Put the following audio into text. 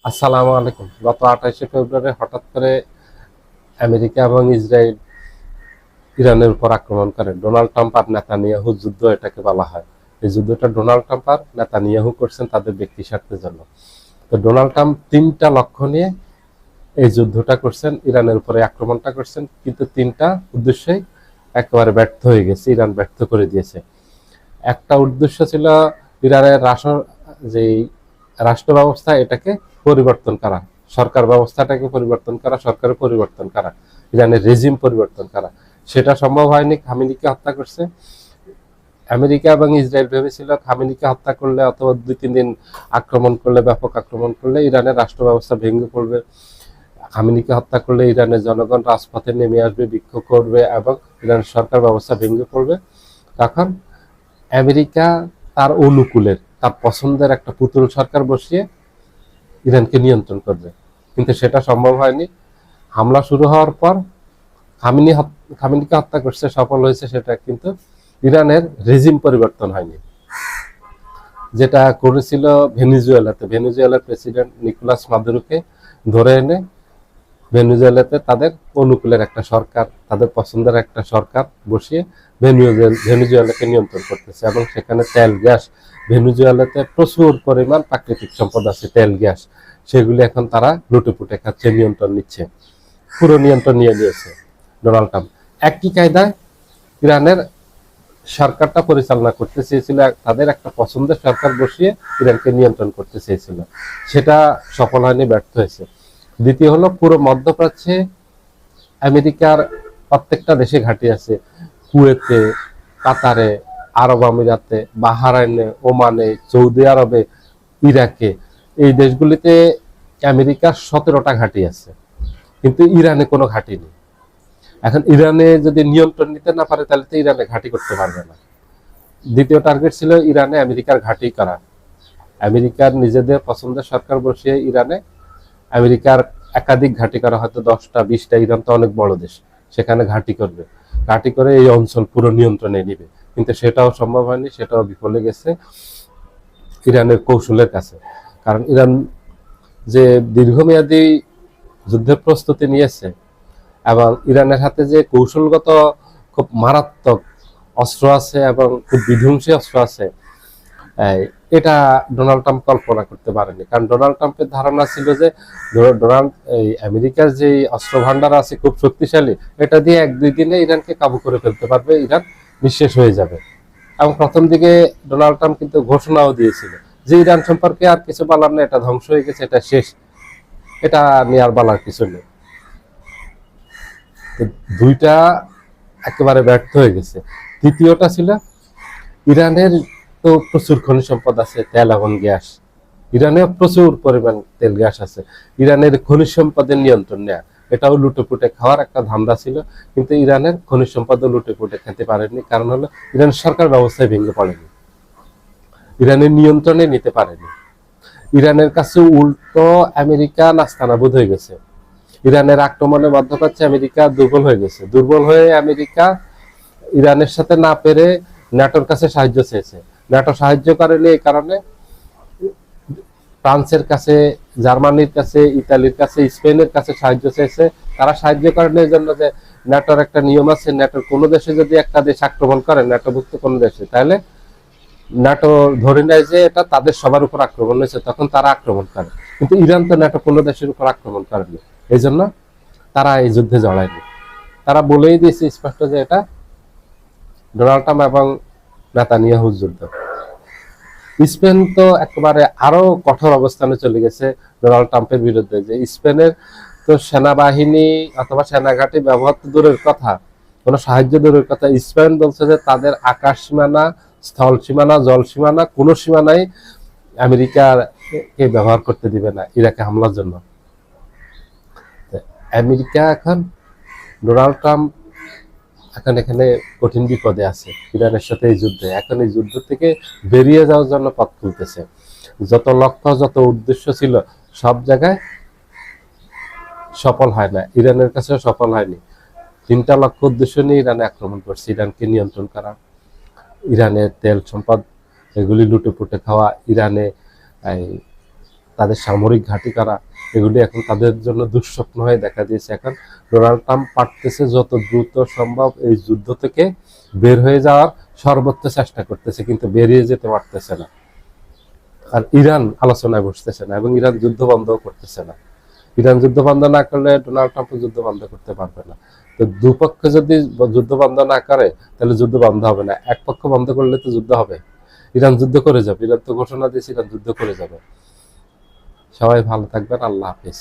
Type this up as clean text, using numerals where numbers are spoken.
আসসালামু আলাইকুম। গত 28শে ফেব্রুয়ারি হঠাৎ করে আমেরিকা এবং ইসরায়েল ইরানের উপর আক্রমণ করে। ডোনাল্ড ট্রাম্প আর নেতানিয়াহু যুদ্ধ এটাকে বলা হয়। এই যুদ্ধটা ডোনাল্ড ট্রাম্প আর নেতানিয়াহু করছেন তাদের ব্যক্তি স্বার্থের জন্য। তো ডোনাল্ড ট্রাম্প 3টা লক্ষ্য নিয়ে এই যুদ্ধটা করছেন, ইরানের উপরে আক্রমণটা করছেন, কিন্তু 3টা উদ্দেশ্যেই একেবারে ব্যর্থ হয়ে গেছে। ইরান ব্যর্থ করে দিয়েছে। একটা উদ্দেশ্য ছিল ইরানের যে রাষ্ট্র ব্যবস্থা এটাকে পরিবর্তন করা, সরকার ব্যবস্থাটাকে পরিবর্তন করা, সরকারের পরিবর্তন করা, ইরানের রেজিম পরিবর্তন করা। সেটা সম্ভব হয়নি। খামেনিকে হত্যা করছে। আমেরিকা এবং ইসরায়েল ভেবেছিল খামেনিকে হত্যা করলে অথবা 2-3 দিন আক্রমণ করলে, ব্যাপক আক্রমণ করলে ইরানের রাষ্ট্র ব্যবস্থা ভেঙে পড়বে। খামেনিকে হত্যা করলে ইরানের জনগণ রাজপথে নেমে আসবে, বিক্ষোভ করবে এবং ইরানের সরকার ব্যবস্থা ভেঙে পড়বে। তখন আমেরিকা তার অনুকূলের, তার পছন্দের একটা পুতুল সরকার বসিয়ে ইরানকে নিয়ন্ত্রণ করবে, কিন্তু সেটা সম্ভব হয়নি। হামলা শুরু হওয়ার পর খামেনিকে হত্যা করছে, সফল হয়েছে সেটা, কিন্তু ইরানের রেজিম পরিবর্তন হয়নি। যেটা করেছিল ভেনেজুয়েলার প্রেসিডেন্ট নিকোলাস মাদুরোকে ধরে এনে ভেনেজুয়েলাতে তাদের অনুকূলের একটা সরকার, তাদের পছন্দের একটা সরকার বসিয়ে ভেনেজুয়েলাকে নিয়ন্ত্রণ করতেছে। এবং সেখানে তেল গ্যাস, ভেনেজুয়েলাতে প্রচুর পরিমাণ প্রাকৃতিক সম্পদ আছে, তেল গ্যাস, সেগুলি এখন তারা লুটেপুটে খাচ্ছে, নিয়ন্ত্রণ নিচ্ছে, পুরো নিয়ন্ত্রণ নিয়ে নিয়েছে ডোনাল্ড ট্রাম্প। একই কায়দায় ইরানের সরকারটা পরিচালনা করতে চেয়েছিল, তাদের একটা পছন্দের সরকার বসিয়ে ইরানকে নিয়ন্ত্রণ করতে চেয়েছিল। সেটা সফল হয়নি, ব্যর্থ হয়েছে। দ্বিতীয় হলো, পুরো মধ্যপ্রাচ্যে আমেরিকার প্রত্যেকটা দেশে ঘাঁটি আছে, কুয়েতে, কাতারে, আরব আমিরাতে, বাহরাইনে, ওমানে, সৌদি আরবে, ইরাকে, এই দেশগুলিতে আমেরিকার 17টা ঘাঁটি আছে, কিন্তু ইরানে কোনো ঘাঁটি নেই। এখন ইরানে যদি নিয়ন্ত্রণ নিতে না পারে তাহলে তো ইরানে ঘাঁটি করতে পারবে না। দ্বিতীয় টার্গেট ছিল ইরানে আমেরিকার ঘাঁটি করা, আমেরিকার নিজেদের পছন্দের সরকার বসিয়ে ইরানে আমেরিকার একাধিক ঘাঁটি করা, হয়তো 10টা 20টা, ইরান তো অনেক বড় দেশ, সেখানে ঘাঁটি করবে, ঘাঁটি করে এই অঞ্চল পুরো নিয়ন্ত্রণে নিবে। কিন্তু সেটাও সম্ভব হয়নি, সেটাও বিফলে গেছে ইরানের কৌশলের কাছে। কারণ ইরান যে দীর্ঘমেয়াদী যুদ্ধের প্রস্তুতি নিয়েছে এবং ইরানের হাতে যে কৌশলগত খুব মারাত্মক অস্ত্র আছে এবং খুব বিধ্বংসী অস্ত্র আছে, এটা ডোনাল্ড ট্রাম্প কল্পনা করতে পারেনি। কারণ ডোনাল্ড ট্রাম্পের ধারণা ছিল যে আমেরিকার যে অস্ত্র ভান্ডার আছে খুব শক্তিশালী, এটা দিয়ে 1-2 দিনে ইরানকে কাবু করে ফেলতে পারবে, ইরান নিঃশেষ হয়ে যাবে। এবং প্রথম দিকে ডোনাল্ড ট্রাম্প কিন্তু ঘোষণাও দিয়েছিল যে ইরান সম্পর্কে আর কিছু বলার নেই, এটা ধ্বংস হয়ে গেছে, এটা শেষ, এটা নিয়ে আর বলার কিছু নেই। দুইটা একেবারে ব্যর্থ হয়ে গেছে। তৃতীয়টা ছিল, ইরানের তো প্রচুর খনিজ সম্পদ আছে, তেল এবং গ্যাস, ইরানে প্রচুর পরিমাণ তেল গ্যাস আছে, ইরানের খনিজ সম্পদের নিয়ন্ত্রণ নেয়া, এটাও লুটেপুটে খাওয়ার একটা ধান্দা ছিল। কিন্তু ইরানের খনিজ সম্পদও লুটেপুটে খেতে পারেনি, কারণ হলো ইরান সরকার ব্যবস্থায় ভেঙে পড়েনি, ইরানের নিয়ন্ত্রণে নিতে পারেনি। ইরানের কাছে উল্টো আমেরিকা নাস্তানাবুদ হয়ে গেছে। ইরানের আক্রমণে মধ্যপ্রাচ্যে আমেরিকা দুর্বল হয়ে গেছে। দুর্বল হয়ে আমেরিকা ইরানের সাথে না পেরে ন্যাটোর কাছে সাহায্য চেয়েছে। ন্যাটো সাহায্য করেনি, এই কারণে ফ্রান্সের কাছে, জার্মানির কাছে, ইতালির কাছে, স্পেনের কাছে সাহায্য চেয়েছে। তারা সাহায্য করেনি এই জন্য যে ন্যাটোর একটা নিয়ম আছে, ন্যাটোর কোনো দেশে যদি একটা দেশ আক্রমণ করে, ন্যাটোভুক্ত কোনো দেশে, তাহলে ন্যাটো ধরে নেয় যে এটা তাদের সবার উপর আক্রমণ হয়েছে, তখন তারা আক্রমণ করে। কিন্তু ইরান তো ন্যাটো কোনো দেশের উপর আক্রমণ করেনি, এই জন্য তারা এই যুদ্ধে জড়ায়নি। তারা বলেই দিয়েছে স্পষ্ট যে এটা ডোনাল্ড ট্রাম্প এবং নেতানিয়াহুর যুদ্ধ। স্পেন তো একেবারে আরো কঠোর অবস্থানে চলে গেছে ডোনাল্ড ট্রাম্পের বিরুদ্ধে, যে স্পেনের তো সেনাবাহিনী অথবা সেনাঘাঁটি ব্যবহার তো দূরের কথা, কোনো সাহায্য দূরের কথা, স্পেন বলছে যে তাদের আকাশ সীমানা, স্থল সীমানা, জল সীমানা, কোনো সীমানাই আমেরিকাকে ব্যবহার করতে দিবে না ইরাকে হামলার জন্য। আমেরিকা এখন, ডোনাল্ড ট্রাম্প এখন এখানে কঠিন বিপদে আছে ইরানের সাথে এই যুদ্ধে। এখন এই যুদ্ধ থেকে বেরিয়ে যাওয়ার জন্য পথ খুলতেছে। যত লক্ষ্য, যত উদ্দেশ্য ছিল, সব জায়গায় সফল হয় না, ইরানের কাছেও সফল হয়নি। 3টা লক্ষ্য উদ্দেশ্য নিয়ে ইরানে আক্রমণ করছে, ইরানকে নিয়ন্ত্রণ করা, ইরানের তেল সম্পদ এগুলি লুটে পুটে খাওয়া, ইরানে তাদের সামরিক ঘাঁটি করা, এগুলি এখন তাদের জন্য দুঃস্বপ্ন হয়ে দেখা দিয়েছে। এখন ডোনাল্ড ট্রাম্প পারতেছে যত দ্রুত সম্ভব এই যুদ্ধ থেকে বের হয়ে যাওয়ার সর্বোচ্চ চেষ্টা করতেছে, কিন্তু বেরিয়ে যেতে পারতেছে না। আর ইরান আলোচনায় বসতেছে না এবং ইরান যুদ্ধ বন্ধ করতেছে না। ইরান যুদ্ধ বন্ধ না করলে ডোনাল্ড ট্রাম্প যুদ্ধ বন্ধ করতে পারবে না। তো দুপক্ষ যদি যুদ্ধ বন্ধ না করে তাহলে যুদ্ধ বন্ধ হবে না, এক পক্ষ বন্ধ করলে তো যুদ্ধ হবে। ইরান যুদ্ধ করে যাবে, ইরান তো ঘোষণা দিয়েছে ইরান যুদ্ধ করে যাবে। সবাই ভালো থাকবেন, আল্লাহ হাফিজ।